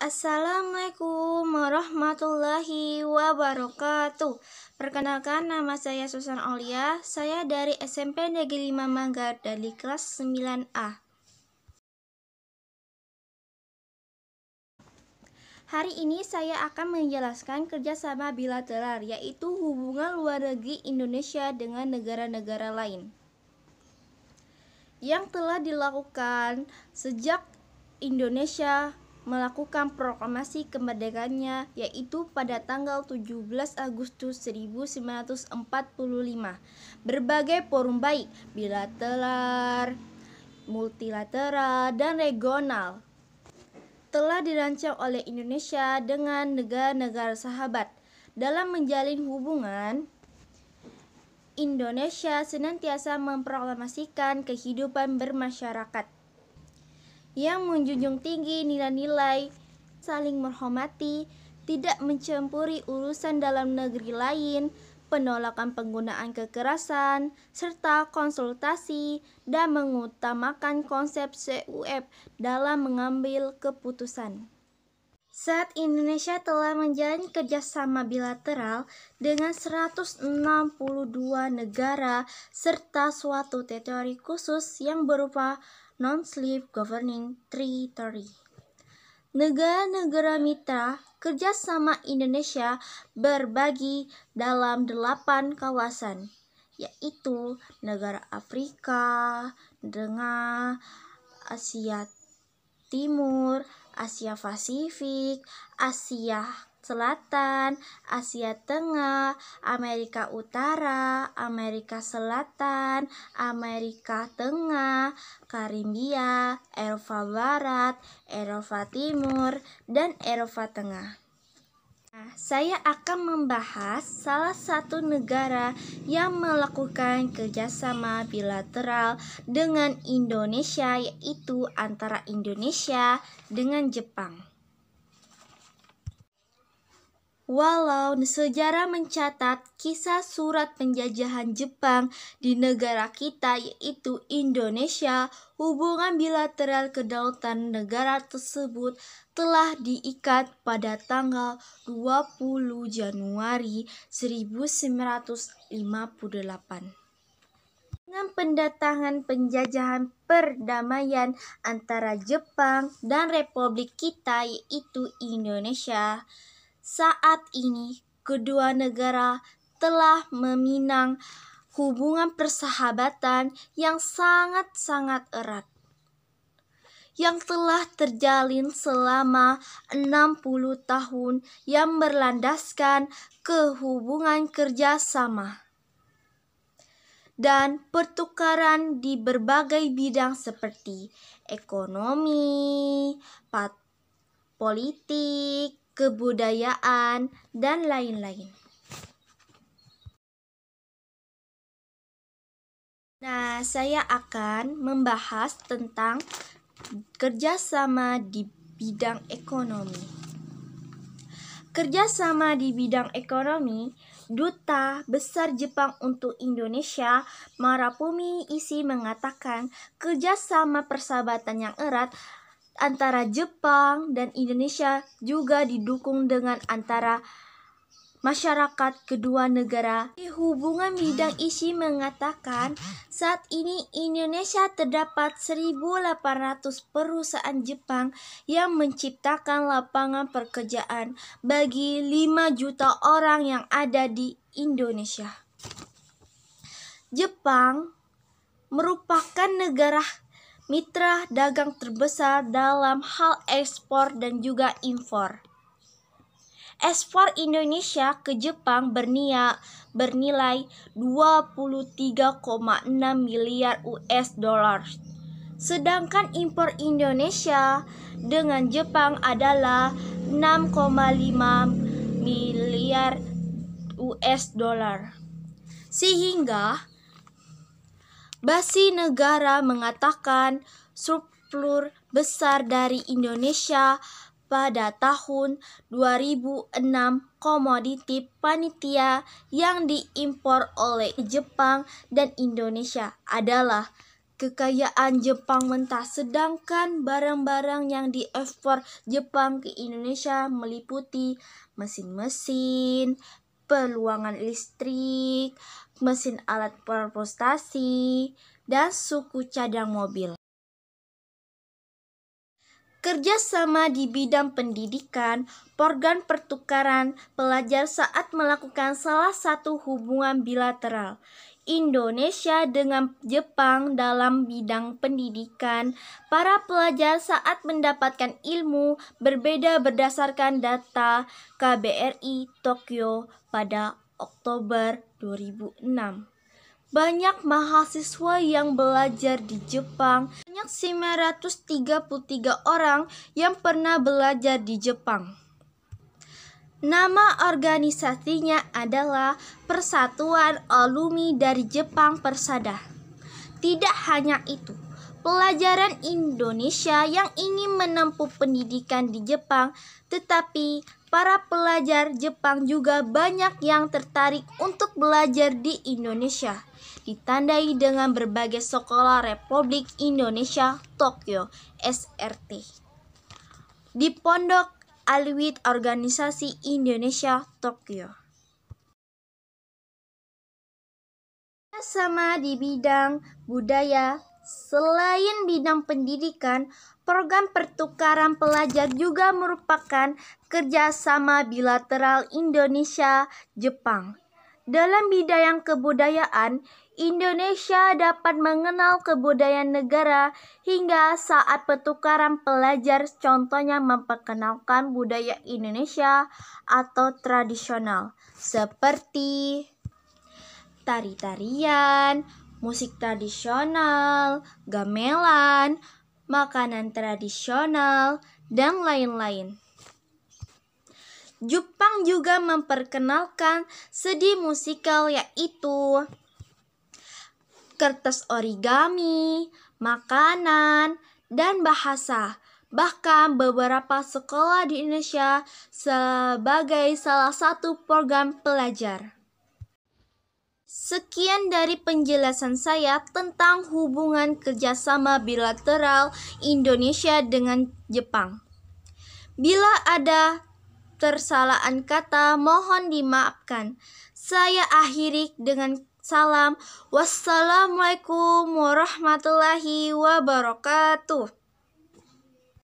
Assalamualaikum warahmatullahi wabarakatuh. Perkenalkan, nama saya Susan Aulia. Saya dari SMP Negeri 5 Manggar dari kelas 9A. Hari ini saya akan menjelaskan kerjasama bilateral, yaitu hubungan luar negeri Indonesia dengan negara-negara lain yang telah dilakukan sejak Indonesia melakukan proklamasi kemerdekaannya, yaitu pada tanggal 17 Agustus 1945. Berbagai forum baik bilateral, multilateral, dan regional telah dirancang oleh Indonesia dengan negara-negara sahabat. Dalam menjalin hubungan, Indonesia senantiasa memproklamasikan kehidupan bermasyarakat yang menjunjung tinggi nilai-nilai saling menghormati, tidak mencampuri urusan dalam negeri lain, penolakan penggunaan kekerasan, serta konsultasi dan mengutamakan konsep CUF dalam mengambil keputusan. Saat Indonesia telah menjalin kerjasama bilateral dengan 162 negara serta suatu teritori khusus yang berupa non-slave governing territory. Negara-negara mitra kerjasama Indonesia berbagi dalam 8 kawasan, yaitu negara Afrika, Tengah, Asia Timur, Asia Pasifik, Asia Selatan, Asia Tengah, Amerika Utara, Amerika Selatan, Amerika Tengah, Karibia, Eropa Barat, Eropa Timur, dan Eropa Tengah. Saya akan membahas salah satu negara yang melakukan kerjasama bilateral dengan Indonesia, yaitu antara Indonesia dengan Jepang. Walau sejarah mencatat kisah surat penjajahan Jepang di negara kita, yaitu Indonesia, hubungan bilateral kedaulatan negara tersebut telah diikat pada tanggal 20 Januari 1958. Dengan pendatangan penjajahan perdamaian antara Jepang dan Republik kita, yaitu Indonesia, saat ini kedua negara telah meminang hubungan persahabatan yang sangat-sangat erat yang telah terjalin selama 60 tahun yang berlandaskan kehubungan kerjasama dan pertukaran di berbagai bidang seperti ekonomi, politik, kebudayaan, dan lain-lain. Saya akan membahas tentang kerjasama di bidang ekonomi. Kerjasama di bidang ekonomi, Duta Besar Jepang untuk Indonesia, Marapumi Isi, mengatakan kerjasama persahabatan yang erat antara Jepang dan Indonesia juga didukung dengan antara masyarakat kedua negara. Di hubungan bidang Isi mengatakan, saat ini Indonesia terdapat 1.800 perusahaan Jepang yang menciptakan lapangan pekerjaan bagi 5 juta orang yang ada di Indonesia. Jepang merupakan negara mitra dagang terbesar dalam hal ekspor dan juga impor. Ekspor Indonesia ke Jepang bernilai 23,6 miliar US dollar. Sedangkan impor Indonesia dengan Jepang adalah 6,5 miliar US dollar. Sehingga Basi Negara mengatakan surplus besar dari Indonesia pada tahun 2006 komoditi panitia yang diimpor oleh Jepang dan Indonesia adalah kekayaan Jepang mentah, sedangkan barang-barang yang diekspor Jepang ke Indonesia meliputi mesin-mesin, peluangan listrik, mesin alat transportasi, dan suku cadang mobil. Kerjasama di bidang pendidikan, program pertukaran pelajar saat melakukan salah satu hubungan bilateral Indonesia dengan Jepang dalam bidang pendidikan. Para pelajar saat mendapatkan ilmu berbeda berdasarkan data KBRI Tokyo pada Oktober 2006. Banyak mahasiswa yang belajar di Jepang. Banyak 933 orang yang pernah belajar di Jepang. Nama organisasinya adalah Persatuan Alumni dari Jepang Persada. Tidak hanya itu, pelajaran Indonesia yang ingin menempuh pendidikan di Jepang, tetapi para pelajar Jepang juga banyak yang tertarik untuk belajar di Indonesia, ditandai dengan berbagai sekolah Republik Indonesia Tokyo (SRT) di Pondok Alwit Organisasi Indonesia Tokyo. Sama di bidang budaya, selain bidang pendidikan, program pertukaran pelajar juga merupakan kerjasama bilateral Indonesia-Jepang. Dalam bidang kebudayaan, Indonesia dapat mengenal kebudayaan negara hingga saat pertukaran pelajar, contohnya memperkenalkan budaya Indonesia atau tradisional, seperti tari-tarian, musik tradisional, gamelan, makanan tradisional, dan lain-lain. Jepang juga memperkenalkan seni musikal yaitu kertas origami, makanan, dan bahasa. Bahkan beberapa sekolah di Indonesia sebagai salah satu program pelajar. Sekian dari penjelasan saya tentang hubungan kerjasama bilateral Indonesia dengan Jepang. Bila ada kesalahan kata, mohon dimaafkan. Saya akhiri dengan salam. Wassalamualaikum warahmatullahi wabarakatuh.